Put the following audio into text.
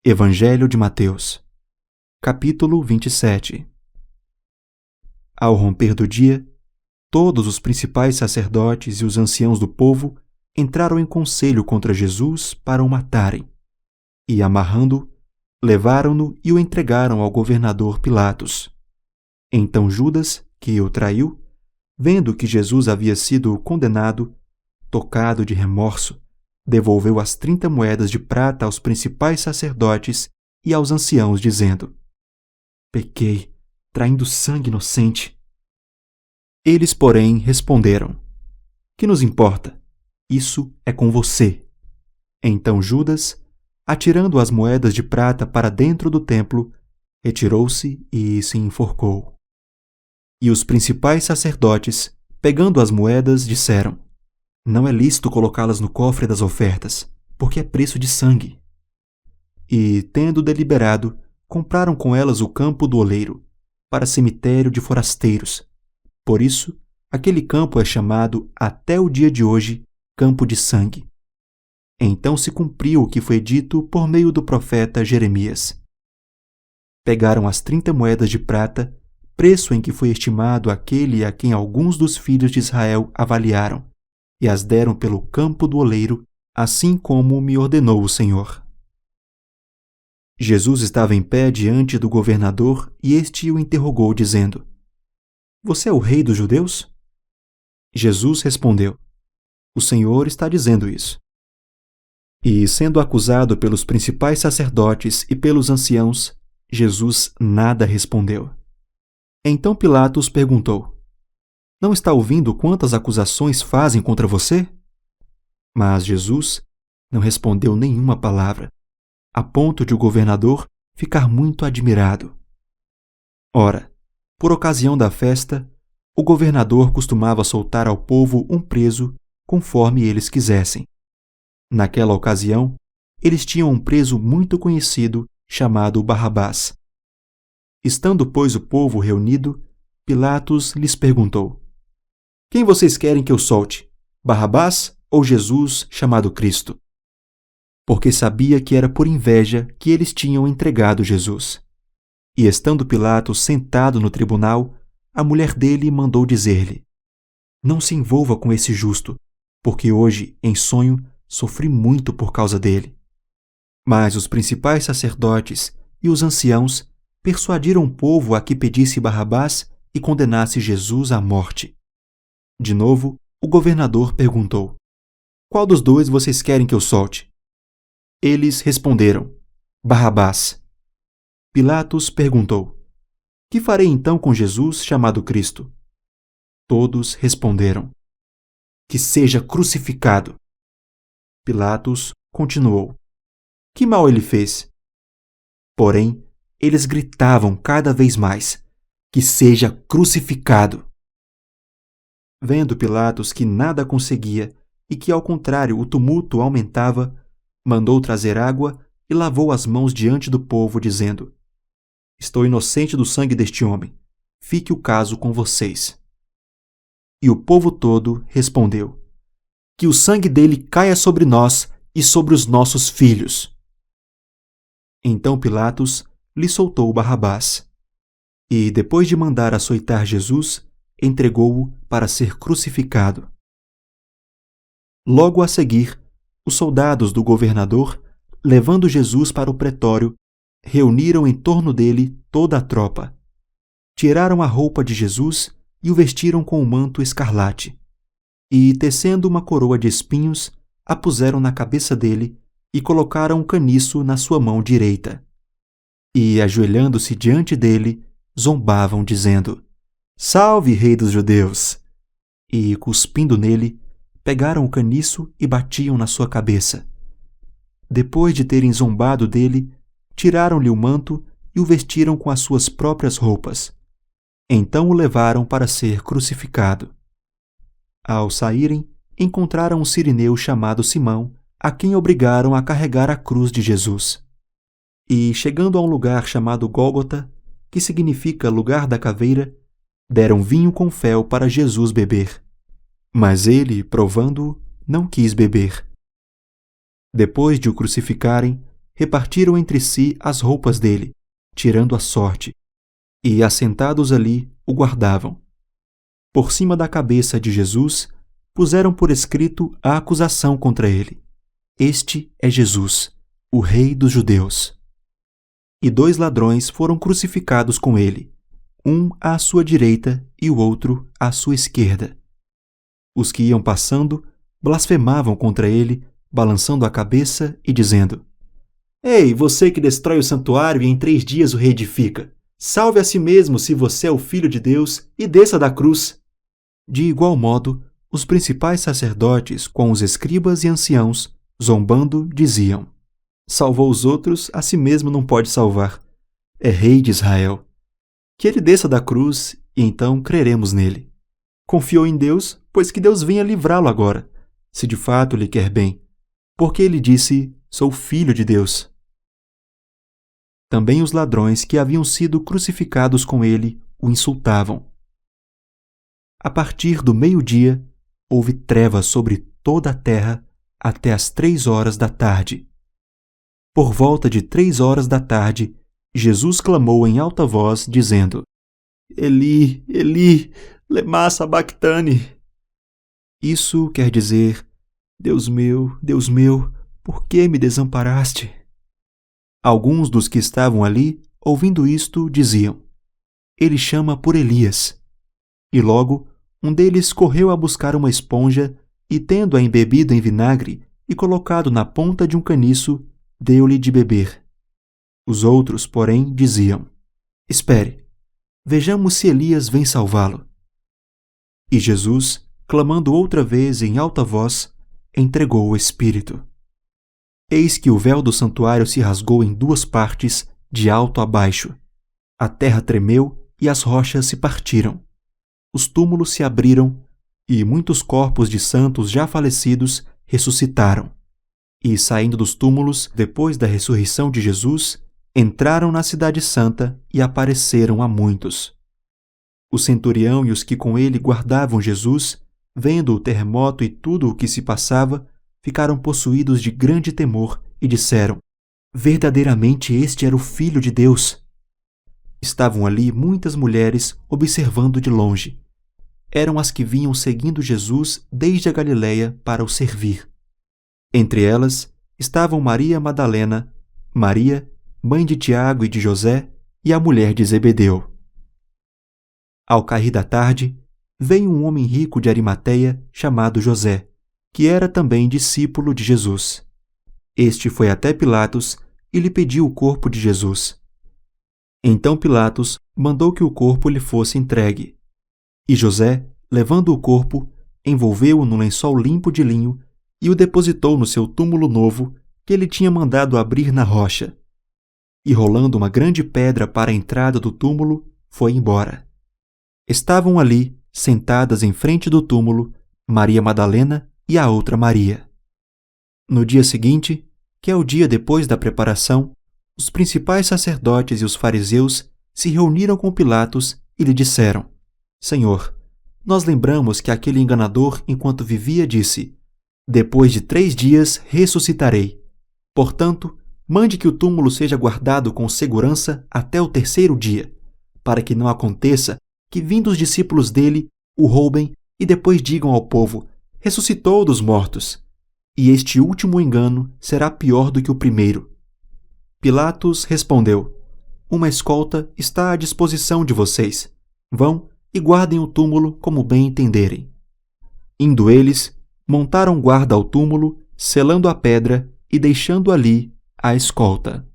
Evangelho de Mateus, capítulo 27. Ao romper do dia, todos os principais sacerdotes e os anciãos do povo entraram em conselho contra Jesus para o matarem. E, amarrando-o, levaram-no e o entregaram ao governador Pilatos. Então Judas, que o traiu, vendo que Jesus havia sido condenado, tocado de remorso, devolveu as 30 moedas de prata aos principais sacerdotes e aos anciãos, dizendo: Pequei, traindo sangue inocente. Eles, porém, responderam: Que nos importa? Isso é com você. Então Judas, atirando as moedas de prata para dentro do templo, retirou-se e se enforcou. E os principais sacerdotes, pegando as moedas, disseram: Não é lícito colocá-las no cofre das ofertas, porque é preço de sangue. E, tendo deliberado, compraram com elas o campo do oleiro, para cemitério de forasteiros. Por isso, aquele campo é chamado, até o dia de hoje, Campo de Sangue. Então se cumpriu o que foi dito por meio do profeta Jeremias. Pegaram as 30 moedas de prata, preço em que foi estimado aquele a quem alguns dos filhos de Israel avaliaram, e as deram pelo campo do oleiro, assim como me ordenou o Senhor. Jesus estava em pé diante do governador e este o interrogou, dizendo: Você é o rei dos judeus? Jesus respondeu: O Senhor está dizendo isso. E, sendo acusado pelos principais sacerdotes e pelos anciãos, Jesus nada respondeu. Então Pilatos perguntou: Não está ouvindo quantas acusações fazem contra você? Mas Jesus não respondeu nenhuma palavra, a ponto de o governador ficar muito admirado. Ora, por ocasião da festa, o governador costumava soltar ao povo um preso conforme eles quisessem. Naquela ocasião, eles tinham um preso muito conhecido chamado Barrabás. Estando, pois, o povo reunido, Pilatos lhes perguntou: Quem vocês querem que eu solte, Barrabás ou Jesus chamado Cristo? Porque sabia que era por inveja que eles tinham entregado Jesus. E estando Pilatos sentado no tribunal, a mulher dele mandou dizer-lhe: Não se envolva com esse justo, porque hoje, em sonho, sofri muito por causa dele. Mas os principais sacerdotes e os anciãos persuadiram o povo a que pedisse Barrabás e condenasse Jesus à morte. De novo, o governador perguntou: Qual dos dois vocês querem que eu solte? Eles responderam: Barrabás. Pilatos perguntou: Que farei então com Jesus chamado Cristo? Todos responderam: Que seja crucificado. Pilatos continuou: Que mal ele fez? Porém, eles gritavam cada vez mais: Que seja crucificado. Vendo Pilatos que nada conseguia e que, ao contrário, o tumulto aumentava, mandou trazer água e lavou as mãos diante do povo, dizendo: Estou inocente do sangue deste homem. Fique o caso com vocês. E o povo todo respondeu: Que o sangue dele caia sobre nós e sobre os nossos filhos. Então Pilatos lhe soltou Barrabás. E, depois de mandar açoitar Jesus, entregou-o para ser crucificado. Logo a seguir, os soldados do governador, levando Jesus para o pretório, reuniram em torno dele toda a tropa. Tiraram a roupa de Jesus e o vestiram com um manto escarlate. E, tecendo uma coroa de espinhos, a puseram na cabeça dele e colocaram um caniço na sua mão direita. E, ajoelhando-se diante dele, zombavam, dizendo: Salve, Rei dos Judeus! E, cuspindo nele, pegaram o caniço e batiam na sua cabeça. Depois de terem zombado dele, tiraram-lhe o manto e o vestiram com as suas próprias roupas. Então o levaram para ser crucificado. Ao saírem, encontraram um cirineu chamado Simão, a quem obrigaram a carregar a cruz de Jesus. E, chegando a um lugar chamado Gólgota, que significa lugar da caveira, deram vinho com fel para Jesus beber. Mas ele, provando-o, não quis beber. Depois de o crucificarem, repartiram entre si as roupas dele, tirando a sorte, e, assentados ali, o guardavam. Por cima da cabeça de Jesus, puseram por escrito a acusação contra ele: Este é Jesus, o Rei dos Judeus. E 2 ladrões foram crucificados com ele, um à sua direita e o outro à sua esquerda. Os que iam passando blasfemavam contra ele, balançando a cabeça e dizendo: Ei, você que destrói o santuário e em 3 dias o reedifica, salve a si mesmo se você é o Filho de Deus e desça da cruz. De igual modo, os principais sacerdotes com os escribas e anciãos, zombando, diziam: Salvou os outros, a si mesmo não pode salvar. É rei de Israel. Que ele desça da cruz e então creremos nele. Confiou em Deus, pois que Deus venha livrá-lo agora, se de fato lhe quer bem, porque ele disse: Sou filho de Deus. Também os ladrões que haviam sido crucificados com ele o insultavam. A partir do meio-dia, houve trevas sobre toda a terra até as 3 horas da tarde. Por volta de 3 horas da tarde, Jesus clamou em alta voz, dizendo: Eli, Eli, lema sabactani. Isso quer dizer: Deus meu, por que me desamparaste? Alguns dos que estavam ali, ouvindo isto, diziam: Ele chama por Elias. E logo, um deles correu a buscar uma esponja e, tendo-a embebido em vinagre e colocado na ponta de um caniço, deu-lhe de beber. Os outros, porém, diziam: Espere, vejamos se Elias vem salvá-lo. E Jesus, clamando outra vez em alta voz, entregou o Espírito. Eis que o véu do santuário se rasgou em 2 partes, de alto a baixo. A terra tremeu e as rochas se partiram. Os túmulos se abriram e muitos corpos de santos já falecidos ressuscitaram. E, saindo dos túmulos, depois da ressurreição de Jesus, entraram na cidade santa e apareceram a muitos. O centurião e os que com ele guardavam Jesus, vendo o terremoto e tudo o que se passava, ficaram possuídos de grande temor e disseram: Verdadeiramente este era o Filho de Deus. Estavam ali muitas mulheres observando de longe. Eram as que vinham seguindo Jesus desde a Galiléia para o servir. Entre elas estavam Maria Madalena, Maria, mãe de Tiago e de José, e a mulher de Zebedeu. Ao cair da tarde, veio um homem rico de Arimateia chamado José, que era também discípulo de Jesus. Este foi até Pilatos e lhe pediu o corpo de Jesus. Então Pilatos mandou que o corpo lhe fosse entregue. E José, levando o corpo, envolveu-o num lençol limpo de linho e o depositou no seu túmulo novo, que ele tinha mandado abrir na rocha. E rolando uma grande pedra para a entrada do túmulo, foi embora. Estavam ali, sentadas em frente do túmulo, Maria Madalena e a outra Maria. No dia seguinte, que é o dia depois da preparação, os principais sacerdotes e os fariseus se reuniram com Pilatos e lhe disseram: Senhor, nós lembramos que aquele enganador, enquanto vivia, disse: Depois de 3 dias ressuscitarei. Portanto, mande que o túmulo seja guardado com segurança até o 3º dia, para que não aconteça que, vindo os discípulos dele, o roubem e depois digam ao povo: ressuscitou dos mortos. E este último engano será pior do que o primeiro. Pilatos respondeu: Uma escolta está à disposição de vocês. Vão e guardem o túmulo como bem entenderem. Indo eles, montaram guarda ao túmulo, selando a pedra e deixando ali a escolta.